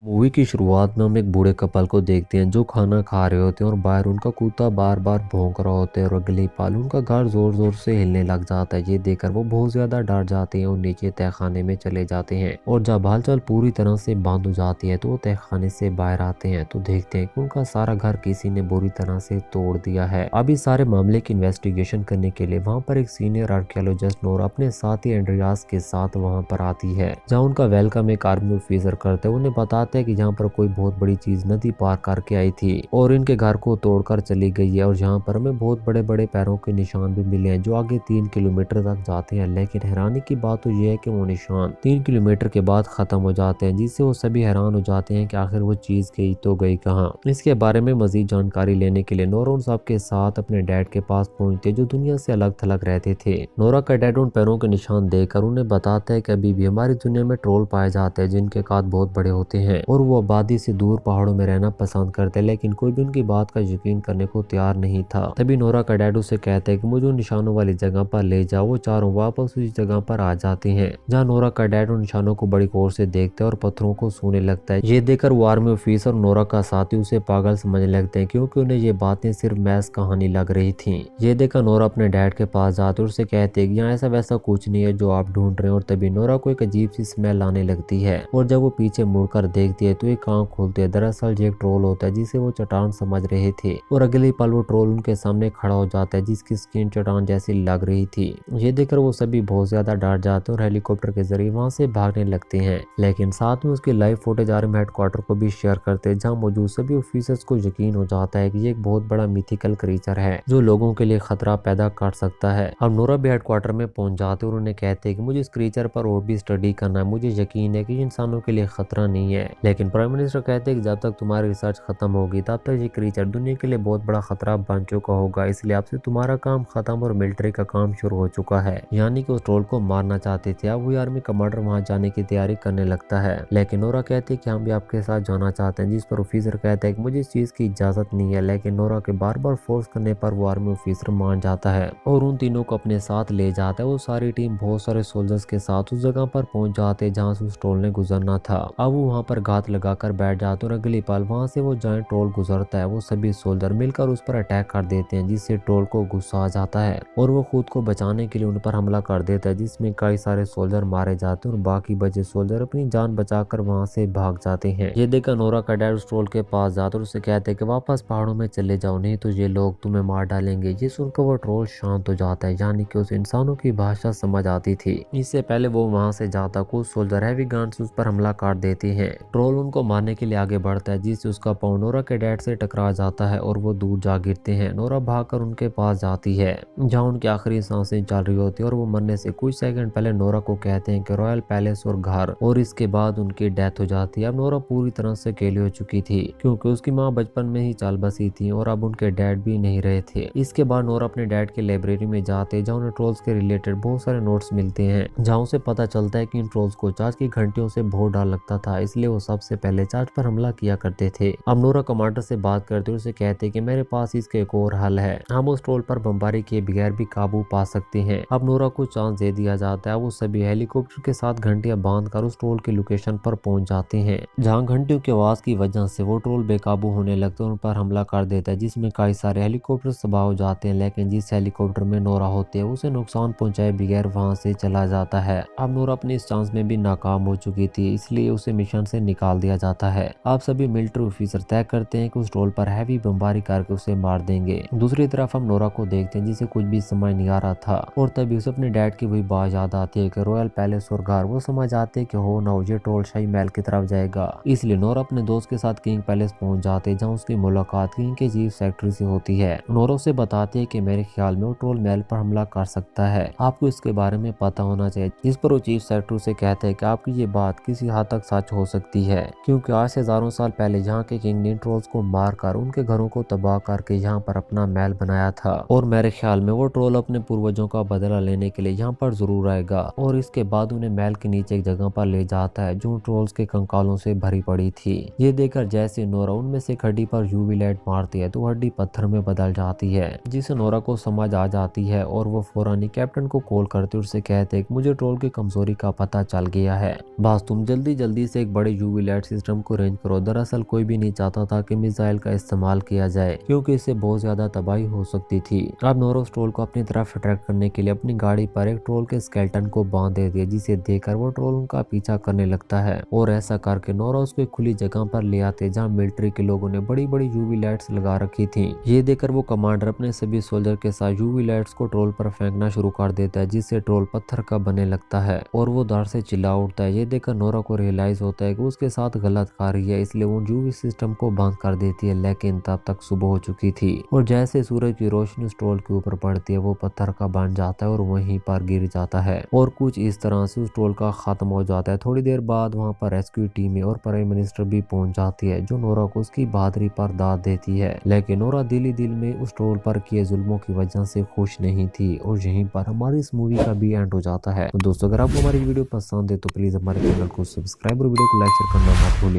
Movie की शुरुआत में हम एक बूढ़े कपल को देखते हैं जो खाना खा रहे होते हैं और बाहर उनका कुत्ता बार बार भौंक रहा होता है और अगले ही पल उनका घर जोर जोर से हिलने लग जाता है। ये देखकर वो बहुत ज्यादा डर जाते हैं और नीचे तहखाने में चले जाते हैं और जब हलचल पूरी तरह से बंद हो जाती है तो वो तहखाने से बाहर आते हैं तो देखते हैं कि उनका सारा घर किसी ने बुरी तरह से तोड़ दिया है। अब इस सारे मामले की इन्वेस्टिगेशन करने के लिए वहाँ पर एक सीनियर आर्कियोलॉजिस्ट नोरा अपने साथी एंड्रियास के साथ वहाँ पर आती है, जहाँ उनका वेलकम एक आर्मी ऑफिसर करते हैं। उन्हें बताते हैं कि यहाँ पर कोई बहुत बड़ी चीज नदी पार करके आई थी और इनके घर को तोड़कर चली गई है और यहाँ पर हमें बहुत बड़े बड़े पैरों के निशान भी मिले हैं जो आगे 3 किलोमीटर तक जाते हैं। लेकिन हैरानी की बात तो यह है कि वो निशान 3 किलोमीटर के बाद खत्म हो जाते हैं, जिससे वो सभी हैरान हो जाते हैं कि आखिर वो चीज गई तो गई कहाँ। इसके बारे में मजीद जानकारी लेने के लिए नोरा उन सब के साथ अपने डैड के पास पहुंचते जो दुनिया से अलग थलग रहते थे। नोरा का डैड उन पैरों के निशान देखकर उन्हें बताता है कि अभी भी हमारी दुनिया में ट्रोल पाए जाते हैं जिनके कान बहुत बड़े होते हैं और वो आबादी से दूर पहाड़ों में रहना पसंद करते, लेकिन कोई भी उनकी बात का यकीन करने को तैयार नहीं था। तभी नोरा का डैड उसे कहता है कि मुझे उन निशानों वाली जगह पर ले जाओ। वो चारों वापस उसी जगह पर आ जाते हैं जहाँ नोरा का डैड उन निशानों को बड़ी गौर से देखता है और पत्थरों को छूने लगता है। ये देखकर वो आर्मी ऑफिसर नोरा का साथी उसे पागल समझने लगते हैं क्योंकि उन्हें ये बातें सिर्फ मैस कहानी लग रही थी। ये देखकर नोरा अपने डैड के पास जाते और उसे कहते हैं कि यहाँ ऐसा वैसा कुछ नहीं है जो आप ढूंढ रहे हैं। और तभी नोरा को एक अजीब सी स्मेल आने लगती है और जब वो पीछे मुड़कर देखती है तो एक आंख खोलते हैं। दरअसल ये एक ट्रोल होता है जिसे वो चट्टान समझ रहे थे और अगले पल वो ट्रोल उनके सामने खड़ा हो जाता है जिसकी स्किन चट्टान जैसी लग रही थी। ये देखकर वो सभी बहुत ज्यादा डर जाते हैं और हेलीकॉप्टर के जरिए वहां से भागने लगते हैं, लेकिन साथ में उसकी लाइव फुटेज आर्मी हेडक्वार्टर को भी शेयर करते हैं जहाँ मौजूद सभी ऑफिसर्स को यकीन हो जाता है कि ये एक बहुत बड़ा मिथिकल क्रीचर है जो लोगों के लिए खतरा पैदा कर सकता है। अब नोरा भी हेडक्वार्टर में पहुंच जाते और उन्हें कहते हैं कि मुझे इस क्रीचर पर और भी स्टडी करना है, मुझे यकीन है कि इंसानों के लिए खतरा नहीं है। लेकिन प्राइम मिनिस्टर कहते हैं कि जब तक तुम्हारी रिसर्च खत्म होगी तब तक ये क्रीचर दुनिया के लिए बहुत बड़ा खतरा बन चुका होगा, इसलिए आपसे तुम्हारा काम खत्म और मिलिट्री का काम शुरू हो चुका है। यानी कि उस ट्रोल को मारना चाहते थे। अब वो आर्मी कमांडर वहां जाने की तैयारी करने लगता है, लेकिन नोरा कहती है कि हम भी आपके साथ जाना चाहते हैं, जिस पर ऑफिसर कहता है कि मुझे इस चीज की इजाजत नहीं है। लेकिन नोरा के बार बार फोर्स करने पर वो आर्मी ऑफिसर मान जाता है और उन तीनों को अपने साथ ले जाता है। वो सारी टीम बहुत सारे सोल्जर्स के साथ उस जगह पर पहुंच जाते हैं जहाँ से उस ट्रोल ने गुजरना था। अब वो वहाँ पर घात लगाकर बैठ जाते और अगली पल वहाँ से वो जायंट ट्रोल गुजरता है। वो सभी सोल्जर मिलकर उस पर अटैक कर देते हैं जिससे ट्रोल को गुस्सा आ जाता है और वो खुद को बचाने के लिए उन पर हमला कर देता है, जिसमें कई सारे सोल्जर मारे जाते हैं और बाकी बचे सोल्जर अपनी जान बचाकर वहाँ से भाग जाते हैं। ये देखकर नोरा का डैड उस ट्रोल के पास जाता और उसे कहते हैं कि वापस पहाड़ों में चले जाओ, नहीं तो ये लोग तुम्हें मार डालेंगे। ये सुनकर वो ट्रोल शांत हो जाता है, यानी कि उस इंसानों की भाषा समझ आती थी। इससे पहले वो वहाँ से जाता कुछ सोल्जर हैवी गन्स उस पर हमला कर देते हैं। ट्रोल उनको मारने के लिए आगे बढ़ता है जिससे उसका पाँव नोरा के डैड से टकरा जाता है और वो दूर जा गिरते हैं। नोरा भागकर उनके पास जाती है जहाँ उनकी आखिरी सांसें चल रही होती है और वो मरने से कुछ सेकंड पहले नोरा को कहते हैं कि रॉयल पैलेस और घर, और इसके बाद उनकी डेथ हो जाती है। अब नोरा पूरी तरह से अकेली हो चुकी थी क्योंकि उसकी माँ बचपन में ही चाल बसी थी और अब उनके डैड भी नहीं रहे थे। इसके बाद नोरा अपने डैड के लाइब्रेरी में जाते हैं जहाँ उन्हें ट्रोल्स के रिलेटेड बहुत सारे नोट्स मिलते हैं, जहाँ उसे पता चलता है कि इन ट्रोल्स को चार्ज की घंटियों से बहुत डर लगता था, इसलिए वो सबसे पहले चार्ज पर हमला किया करते थे। अब नोरा कमांडर से बात करते उसे कहते हैं कि मेरे पास इसके एक और हल है, हम उस ट्रोल पर बमबारी किए बगैर भी काबू पा सकते हैं। अब नोरा को चांस दे दिया जाता है। वो सभी हेलीकॉप्टर के साथ घंटियां बांधकर उस ट्रोल के लोकेशन पर पहुंच जाते हैं जहां घंटियों की आवाज की वजह से वो ट्रोल बेकाबू होने लगता है, उन पर हमला कर देता है जिसमें कई सारे हेलीकॉप्टर तबाह हो जाते हैं। लेकिन जिस हेलीकॉप्टर में नोरा होते हैं उसे नुकसान पहुंचाए बगैर वहां से चला जाता है। अब नोरा अपनी इस चांस में भी नाकाम हो चुकी थी, इसलिए उसे मिशन से निकाल दिया जाता है। अब सभी मिलिट्री ऑफिसर तय करते हैं कि उस ट्रोल पर हैवी बमबारी करके उसे मार देंगे। दूसरी तरफ हम नोरा को देखते हैं जिसे कुछ भी समझ नहीं आ रहा था और तभी उसे अपने डैड की वही बात याद आती है कि रॉयल पैलेस और घर। वो समझ आते हैं कि हो ना हो ये ट्रोल शाही महल की तरफ जाएगा, इसलिए नोरा अपने दोस्त के साथ किंग पैलेस पहुंच जाते हैं जहाँ उसकी मुलाकात किंग के चीफ सेक्रेटरी से होती है। नोरा उसे बताते हैं कि मेरे ख्याल में वो ट्रोल महल पर हमला कर सकता है, आपको इसके बारे में पता होना चाहिए। जिस पर वो चीफ सेक्रेटरी से कहते हैं कि आपकी ये बात किसी हद तक सच हो सकती है क्योंकि आज से हजारों साल पहले यहाँ के किंग ने ट्रोल्स को मारकर उनके घरों को तबाह करके यहाँ पर अपना महल बनाया था और मेरे ख्याल में वो ट्रोल अपने पूर्वजों का बदला लेने के लिए यहाँ पर जरूर आएगा। और इसके बाद उन्हें महल के नीचे एक जगह पर ले जाता है जो ट्रोल्स के कंकालों से भरी पड़ी थी। ये देखकर जैसे नोरा उनमें से एक हड्डी पर यूवी लाइट मारती है तो हड्डी पत्थर में बदल जाती है, जिसे नोरा को समझ आ जाती है और वो फौरन कैप्टन को कॉल करते उससे कहते हैं कि मुझे ट्रोल की कमजोरी का पता चल गया है, बस तुम जल्दी से एक बड़े यूवी लाइट सिस्टम को रेंज करो। दरअसल कोई भी नहीं चाहता था कि मिसाइल का इस्तेमाल किया जाए क्योंकि इससे बहुत ज्यादा तबाही हो सकती थी। अब नोरा उस ट्रोल को अपनी तरफ अट्रैक्ट करने के लिए अपनी गाड़ी पर एक ट्रोल के स्केलेटन को बांध देती है, जिसे देखकर वो ट्रोल उनका पीछा करने लगता है और ऐसा करके नोरा उसको एक खुली जगह पर ले आते जहाँ मिलिट्री के लोगों ने बड़ी बड़ी यूवी लाइट्स लगा रखी थी। ये देखकर वो कमांडर अपने सभी सोल्जर के साथ यूवी लाइट्स को ट्रोल पर फेंकना शुरू कर देता है, जिससे ट्रोल पत्थर का बनने लगता है और वो डर से चिल्ला उठता है। ये देखकर नोरा को रियलाइज होता है कि उसके साथ गलत कर रही है, इसलिए वो यूवी सिस्टम को बंद कर देती है। लेकिन तब तक सुबह हो चुकी थी और जैसे सूरज की रोशनी उस ट्रोल के ऊपर पड़ती है वो पत्थर का बन जाता है और वहीं पर गिर जाता है और कुछ इस तरह से उस ट्रोल का खत्म हो जाता है। थोड़ी देर बाद वहाँ पर रेस्क्यू टीम और प्राइम मिनिस्टर भी पहुंच जाती है, जो नोरा को उसकी बहादुरी पर दाद देती है। लेकिन नोरा दिल ही दिल में उस ट्रोल पर किए जुल्मों की वजह से खुश नहीं थी और यहीं पर हमारी इस मूवी का भी एंड हो जाता है। तो दोस्तों, अगर आपको हमारी वीडियो पसंद है तो प्लीज हमारे चैनल को सब्सक्राइब और वीडियो को लाइक शेयर करना मत भूलिए।